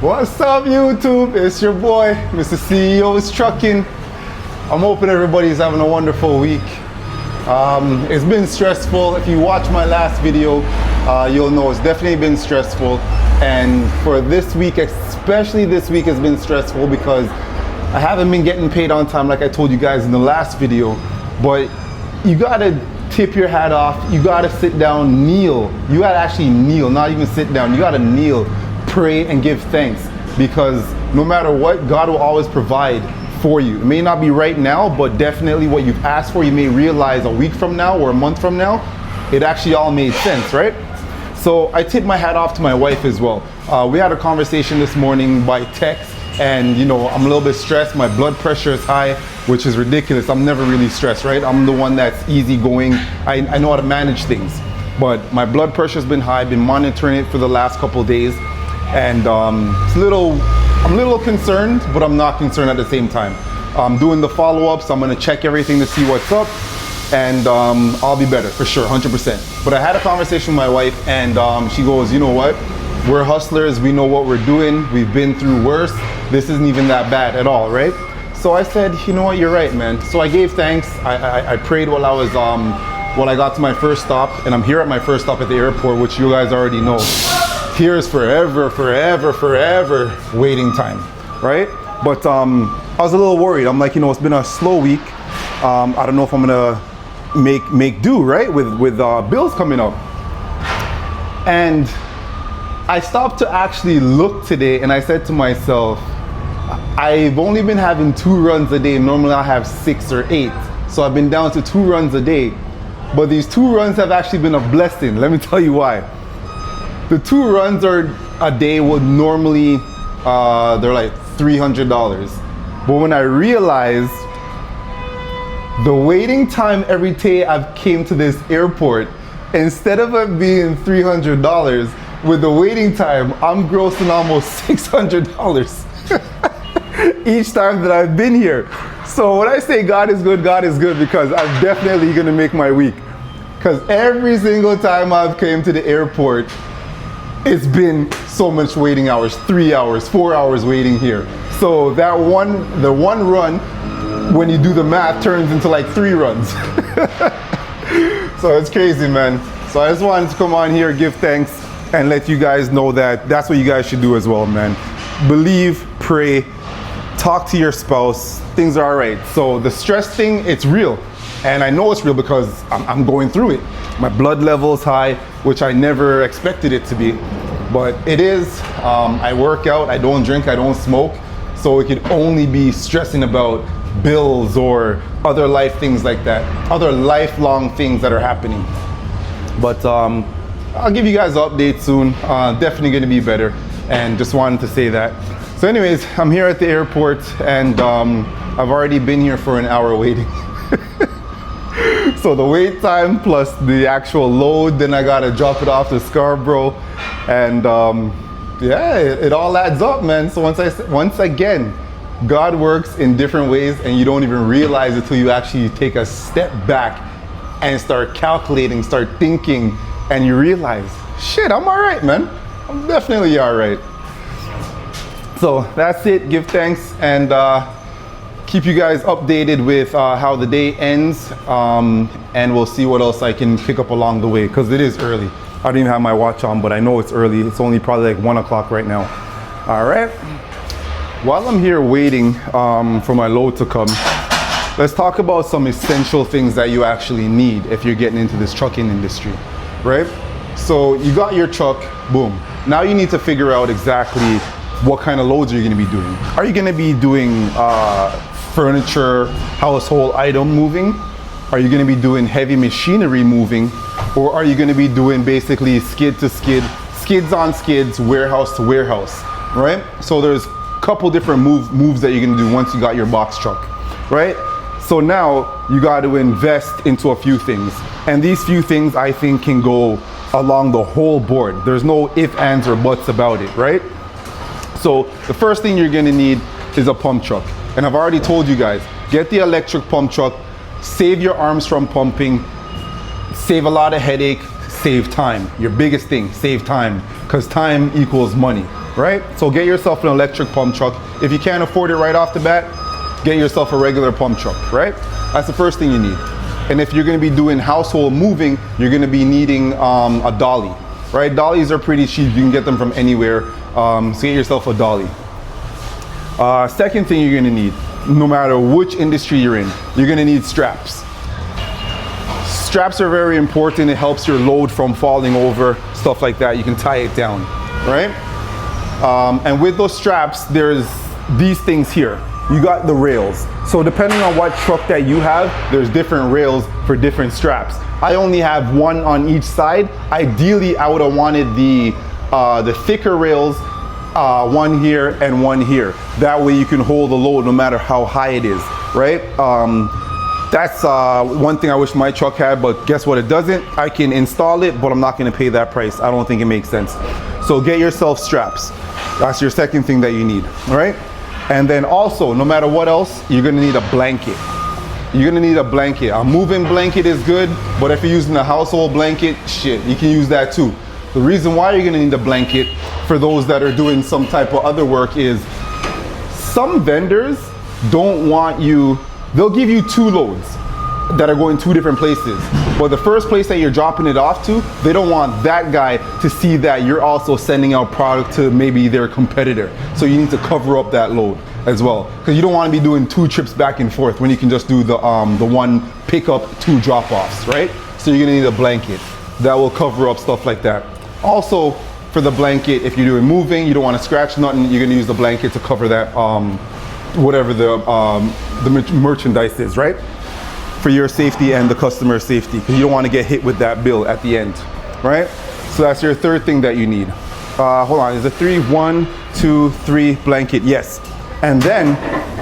What's up, YouTube? It's your boy, Mr. CEO's Trucking. I'm hoping everybody's having a wonderful week. It's been stressful. If you watch my last video, you'll know it's definitely been stressful. And for this week, especially this week, has been stressful because I haven't been getting paid on time like I told you guys in the last video. But you gotta tip your hat off. You gotta sit down, kneel. You gotta actually kneel, not even sit down. You gotta kneel, pray, and give thanks, because no matter what, God will always provide for you. It may not be right now, but definitely what you've asked for, you may realize a week from now or a month from now, it actually all made sense, right? So I tip my hat off to my wife as well. We had a conversation this morning by text, and you know, I'm a little bit stressed. My blood pressure is high, which is ridiculous. I'm never really stressed, right? I'm the one that's easygoing. I know how to manage things, but my blood pressure has been high. I've been monitoring it for the last couple of days, and I'm a little concerned, but I'm not concerned at the same time. I'm doing the follow-ups. I'm gonna check everything to see what's up, and I'll be better for sure, 100%. But I had a conversation with my wife, and she goes, you know what? We're hustlers. We know what we're doing. We've been through worse. This isn't even that bad at all, right? So I said, you know what? You're right, man. So I gave thanks. I prayed while I got to my first stop, and I'm here at my first stop at the airport, which you guys already know. Here is forever waiting time, right? But I was a little worried. I'm like, you know, it's been a slow week. I don't know if I'm gonna make do, right? With bills coming up. And I stopped to actually look today, and I said to myself, I've only been having 2 runs a day. Normally I have 6 or 8. So I've been down to 2 runs a day. But these 2 runs have actually been a blessing. Let me tell you why. The 2 runs a day would normally, they're like $300. But when I realized the waiting time every day I've came to this airport, instead of it being $300, with the waiting time, I'm grossing almost $600 each time that I've been here. So when I say God is good because I'm definitely gonna make my week. Because every single time I've came to the airport, it's been so much waiting hours, 3 hours, 4 hours waiting here. So the one run, when you do the math, turns into like 3 runs. So it's crazy, man. So I just wanted to come on here, give thanks, and let you guys know that that's what you guys should do as well, man. Believe, pray, talk to your spouse, things are all right. So the stress thing, it's real. And I know it's real because I'm going through it. My blood level is high, which I never expected it to be. But it is, I work out, I don't drink, I don't smoke. So it could only be stressing about bills or other life things like that, other lifelong things that are happening. But I'll give you guys an update soon. Definitely gonna be better. And just wanted to say that. So anyways, I'm here at the airport, and I've already been here for an hour waiting. So the wait time plus the actual load, then I gotta drop it off to Scarborough, and yeah, it all adds up, man. So once again, God works in different ways, and you don't even realize it till you actually take a step back and start calculating, start thinking, and you realize, shit, I'm all right, man. I'm definitely all right. So that's it. Give thanks, and keep you guys updated with how the day ends, and we'll see what else I can pick up along the way, because it is early. I don't even have my watch on, but I know it's early. It's only probably like 1 o'clock right now. All right. While I'm here waiting for my load to come, let's talk about some essential things that you actually need if you're getting into this trucking industry, right? So you got your truck, boom. Now you need to figure out exactly what kind of loads are you gonna be doing. Are you gonna be doing furniture, household item moving? Are you gonna be doing heavy machinery moving? Or are you gonna be doing basically skid to skid, skids on skids, warehouse to warehouse, right? So there's a couple different moves that you're gonna do once you got your box truck, right? So now you got to invest into a few things. And these few things I think can go along the whole board. There's no ifs, ands, or buts about it, right? So the first thing you're gonna need is a pump truck. And I've already told you guys, get the electric pump truck, save your arms from pumping, save a lot of headache, save time. Your biggest thing, save time, because time equals money, right? So get yourself an electric pump truck. If you can't afford it right off the bat, get yourself a regular pump truck, right? That's the first thing you need. And if you're gonna be doing household moving, you're gonna be needing a dolly, right? Dollies are pretty cheap. You can get them from anywhere. So get yourself a dolly. Second thing you're gonna need, no matter which industry you're in, you're gonna need straps. Straps are very important. It helps your load from falling over, stuff like that. You can tie it down, right? And with those straps, there's these things here. You got the rails. So depending on what truck that you have, there's different rails for different straps. I only have one on each side. Ideally, I would have wanted the thicker rails, one here and one here. That way you can hold the load no matter how high it is, right? That's one thing I wish my truck had, but guess what? It doesn't. I can install it, but I'm not gonna pay that price. I don't think it makes sense. So get yourself straps. That's your second thing that you need, all right? And then also, no matter what else, you're gonna need a blanket. You're gonna need a blanket. A moving blanket is good, but if you're using a household blanket, shit, you can use that too. The reason why you're gonna need a blanket for those that are doing some type of other work is some vendors don't want you, they'll give you 2 loads that are going 2 different places. But the first place that you're dropping it off to, they don't want that guy to see that you're also sending out product to maybe their competitor. So you need to cover up that load as well. Because you don't want to be doing 2 trips back and forth when you can just do the one pickup, 2 drop-offs, right? So you're gonna need a blanket that will cover up stuff like that. Also, for the blanket, if you're doing moving, you don't want to scratch nothing, you're gonna use the blanket to cover that, whatever the merchandise is, right? For your safety and the customer's safety, because you don't want to get hit with that bill at the end, right? So that's your third thing that you need. Hold on, is it 3? 1, 2, 3, blanket, yes. And then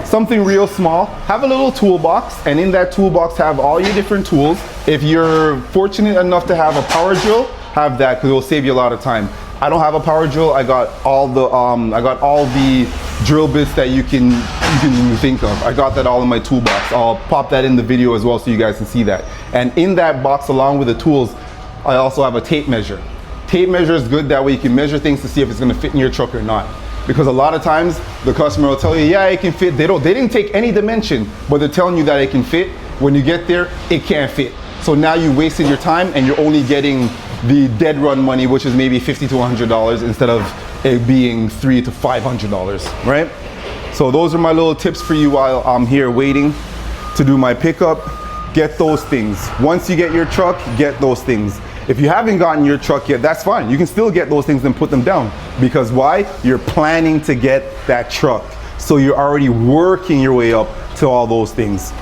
something real small, have a little toolbox, and in that toolbox have all your different tools. If you're fortunate enough to have a power drill, have that, because it will save you a lot of time. I don't have a power drill. I got all the drill bits that you can think of. I got that all in my toolbox. I'll pop that in the video as well so you guys can see that. And in that box, along with the tools, I also have a tape measure. Tape measure is good, that way you can measure things to see if it's gonna fit in your truck or not. Because a lot of times the customer will tell you, yeah, it can fit. They didn't take any dimension, but they're telling you that it can fit. When you get there, it can't fit. So now you wasted your time and you're only getting the dead run money, which is maybe $50 to $100 instead of it being $300 to $500, right? So those are my little tips for you while I'm here waiting to do my pickup. Get those things. Once you get your truck, get those things. If you haven't gotten your truck yet, that's fine. You can still get those things and put them down. Because why? You're planning to get that truck. So you're already working your way up to all those things.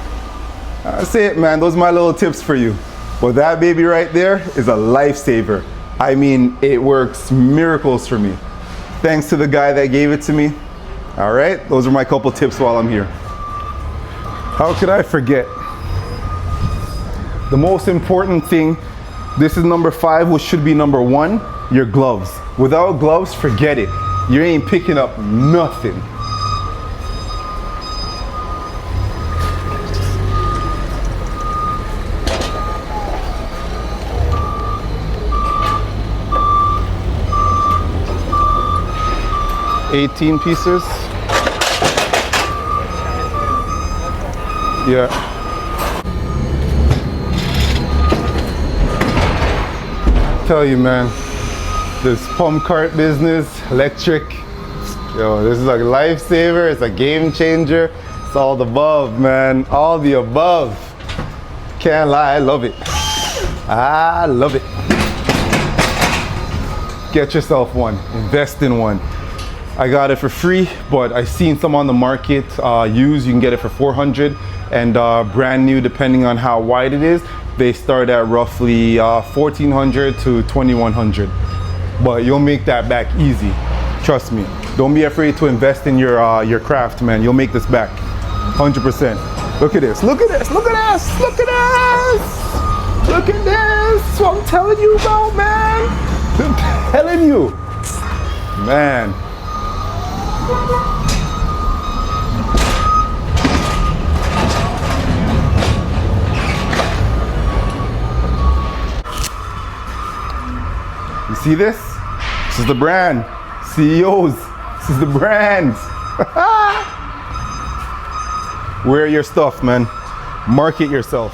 That's it, man. Those are my little tips for you. But that baby right there is a lifesaver. I mean, it works miracles for me. Thanks to the guy that gave it to me. All right, those are my couple tips while I'm here. How could I forget? The most important thing, this is number 5, which should be number 1, your gloves. Without gloves, forget it. You ain't picking up nothing. $18 pieces. Yeah. Tell you, man, this pump cart business, electric, yo, this is a lifesaver. It's a game changer. It's all the above, man. All the above. Can't lie, I love it. I love it. Get yourself one. Invest in one. I got it for free, but I seen some on the market used. You can get it for $400, and brand new, depending on how wide it is, they start at roughly $1,400 to $2,100. But you'll make that back easy. Trust me. Don't be afraid to invest in your craft, man. You'll make this back, 100%. Look at this. Look at this. Look at this. Look at this. Look at this. That's what I'm telling you about, man. I'm telling you, man. You see this? This is the brand, CEOs, this is the brands. Wear your stuff, man. Market yourself.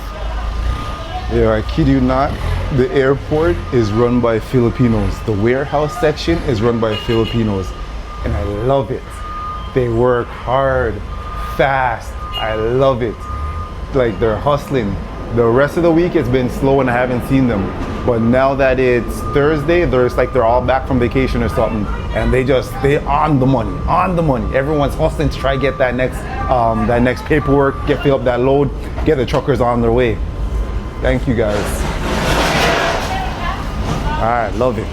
Yeah, I kid you not, the airport is run by Filipinos. The warehouse section is run by Filipinos. And I love it. They work hard, fast. I love it. Like, they're hustling. The rest of the week it's been slow and I haven't seen them. But now that it's Thursday, they're all back from vacation or something, and they on the money. Everyone's hustling to try to get that next paperwork, fill up that load, get the truckers on their way. Thank you guys. I love it.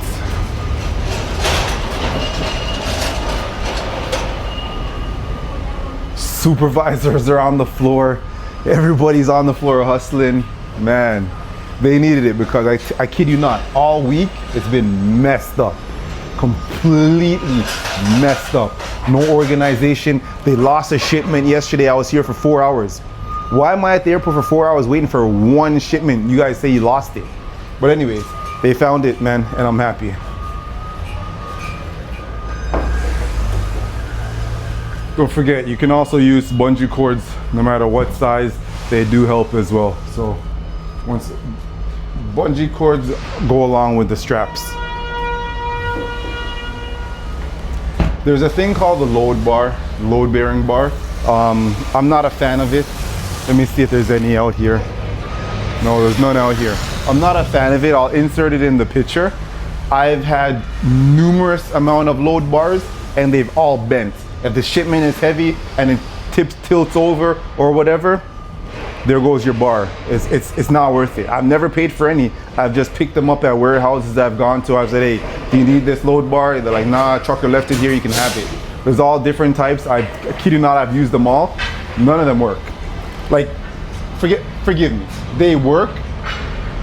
Supervisors are on the floor. Everybody's on the floor hustling. Man, they needed it because I kid you not, all week it's been messed up. Completely messed up. No organization. They lost a shipment yesterday. I was here for 4 hours. Why am I at the airport for 4 hours waiting for one shipment? You guys say you lost it. But anyways, they found it, man, and I'm happy. Don't forget, you can also use bungee cords no matter what size. They do help as well. So once bungee cords go along with the straps. There's a thing called the load bearing bar. I'm not a fan of it. Let me see if there's any out here. No, there's none out here. I'm not a fan of it. I'll insert it in the picture. I've had numerous amount of load bars and they've all bent. If the shipment is heavy and it tilts over or whatever, there goes your bar. It's not worth it. I've never paid for any. I've just picked them up at warehouses that I've gone to. I've said, hey, do you need this load bar? They're like, nah, trucker left it here, you can have it. There's all different types. I kid you not, I've used them all. None of them work. Like, forgive me. They work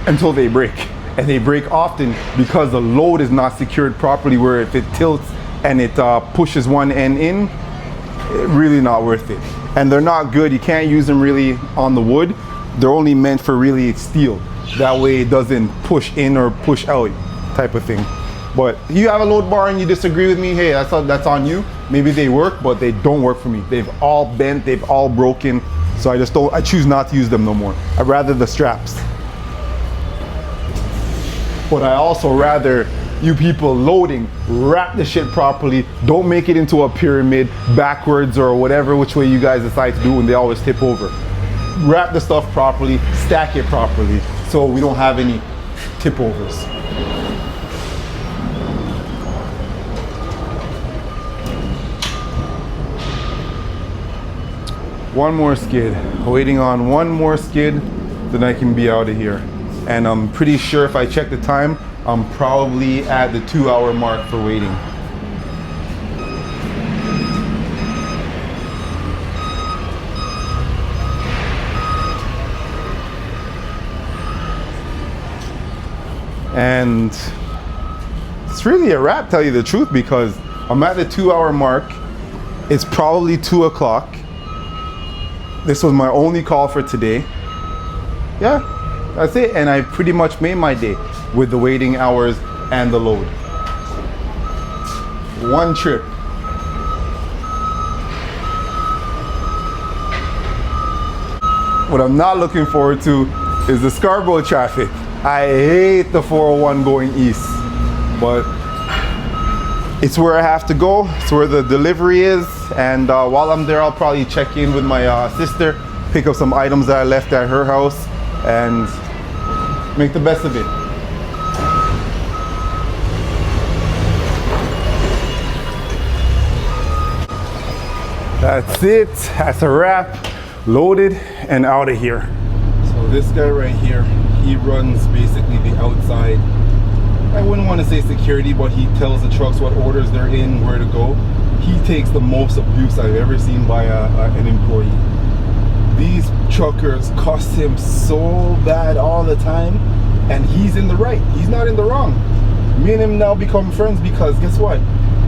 until they break. And they break often because the load is not secured properly, where if it tilts and it pushes one end in, really not worth it. And they're not good. You can't use them really on the wood. They're only meant for really steel. That way it doesn't push in or push out type of thing. But if you have a load bar and you disagree with me, hey, that's on you. Maybe they work, but they don't work for me. They've all bent, they've all broken. So I choose not to use them no more. I'd rather the straps. But I also rather you people loading, wrap the shit properly. Don't make it into a pyramid backwards or whatever, which way you guys decide to do, and they always tip over. Wrap the stuff properly, stack it properly, so we don't have any tip overs. One more skid, waiting on one more skid, then I can be out of here. And I'm pretty sure if I check the time, I'm probably at the 2-hour mark for waiting. And it's really a wrap, tell you the truth, because I'm at the 2-hour mark. It's probably 2 o'clock. This was my only call for today. Yeah, that's it. And I pretty much made my day with the waiting hours and the load. One trip. What I'm not looking forward to is the Scarborough traffic. I hate the 401 going east, but it's where I have to go. It's where the delivery is. And while I'm there, I'll probably check in with my sister, pick up some items that I left at her house, and make the best of it. That's it. That's a wrap. Loaded and out of here. So this guy right here, he runs basically the outside. I wouldn't want to say security, but he tells the trucks what orders they're in, where to go. He takes the most abuse I've ever seen by an employee. These truckers cost him so bad all the time, and he's in the right. He's not in the wrong. Me and him now become friends because guess what?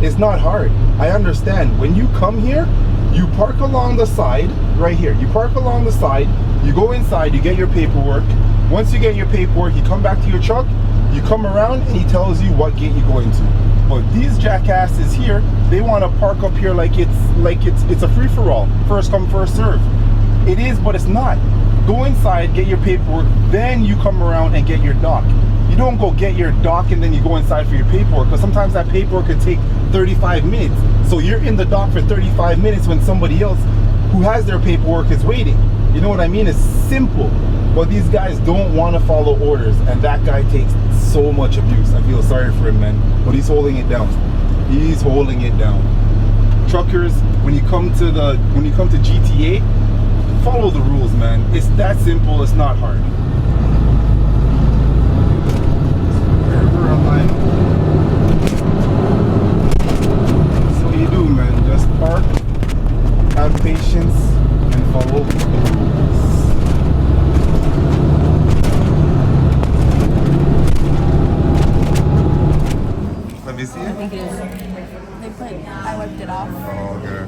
It's not hard. I understand. When you come here, you park along the side, right here. You park along the side, you go inside, you get your paperwork. Once you get your paperwork, you come back to your truck, you come around, and he tells you what gate you go into. But these jackasses here, they want to park up here like it's a free-for-all. First come, first serve. It is, but it's not. Go inside, get your paperwork, then you come around and get your doc. You don't go get your doc and then you go inside for your paperwork, because sometimes that paperwork could take 35 minutes. So you're in the dock for 35 minutes when somebody else who has their paperwork is waiting. You know what I mean? It's simple. But these guys don't want to follow orders, and that guy takes so much abuse. I feel sorry for him, man. But he's holding it down. He's holding it down. Truckers, when you come to GTA, follow the rules, man. It's that simple. It's not hard. Wherever am I? So you do, man. Just park, have patience, and follow the rules. Let me see it. I think it is. I wiped it off. Oh, okay.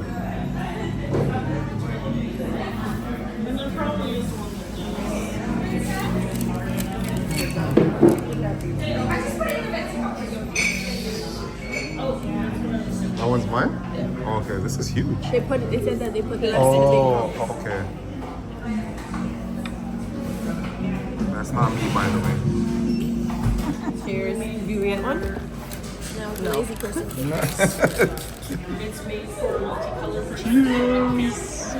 That one's mine? Yeah. Oh, okay, this is huge. They said that they put the rest Oh, okay. That's not me, by the way. in the Cheers. Do you get one? No, lazy person. Cheers.